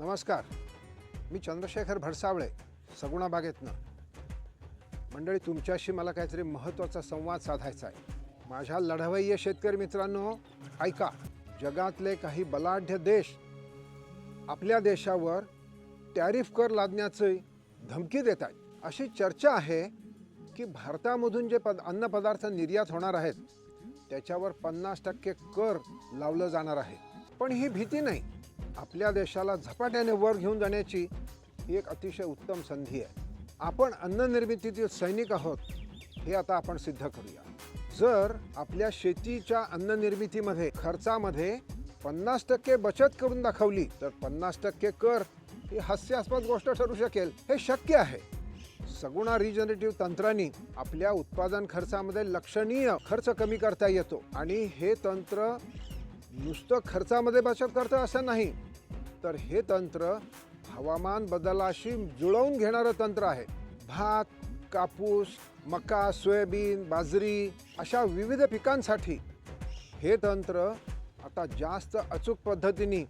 नमस्कार, मी चंद्रशेखर भडसावळे, सगुणा बागेतनं. मंडळी, तुमच्याशी मला काहीतरी महत्त्वाचा संवाद साधायचा आहे. माझ्या लढवय्ये शेतकरी मित्रांनो, ऐका. जगातले काही बलाढ्य देश आपल्या देशावर टॅरिफ कर लादण्याची धमकी देत आहेत. अशी चर्चा आहे की भारतामधून जे अन्नपदार्थ निर्यात होणार आहेत त्याच्यावर 50% कर लावलं जाणार आहे. पण ही भीती नाही, आपल्या देशाला झपाट्याने वर घेऊन जाण्याची ही एक अतिशय उत्तम संधी आहे. आपण अन्न निर्मितीतील सैनिक आहोत हे आता आपण सिद्ध करूया. जर आपल्या शेतीच्या अन्न निर्मितीमध्ये खर्चामध्ये 50% बचत करून दाखवली तर 50% कर ही हास्यास्पद गोष्ट ठरू शकेल. हे शक्य आहे. सगुणा रिजनरेटिव्ह तंत्राने आपल्या उत्पादन खर्चामध्ये लक्षणीय खर्च कमी करता येतो. आणि हे तंत्र नुसतं खर्चामध्ये बचत करतं असं नाही, तर हे तंत्र हवामान बदलाशी जुळवून घेणारं तंत्र आहे. भात, कापूस, मका, सोयाबीन, बाजरी अशा विविध पिकांसाठी हे तंत्र आता जास्त अचूक पद्धतीने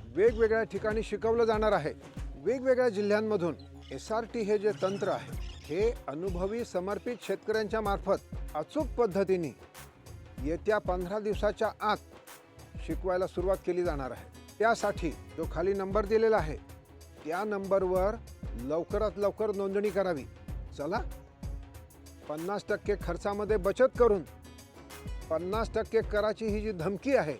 वेगवेगळ्या ठिकाणी शिकवलं जाणार आहे. वेगवेगळ्या जिल्ह्यांमधून SRT हे जे तंत्र आहे हे अनुभवी समर्पित शेतकऱ्यांच्या मार्फत अचूक पद्धतीने येत्या 15 दिवसाच्या आत शिकवायला सुरुवात केली जाणार आहे. त्यासाठी जो खाली नंबर दिलेला आहे त्या नंबरवर लवकरात लवकर नोंदणी करावी. चला, 50% खर्चामध्ये बचत करून 50% कराची ही जी धमकी आहे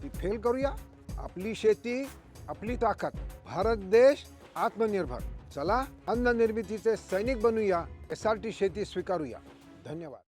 ती फेल करूया. आपली शेती, आपली ताकद, भारत देश आत्मनिर्भर. चला, अन्न निर्मितीचे सैनिक बनूया, SRT शेती स्वीकारूया. धन्यवाद.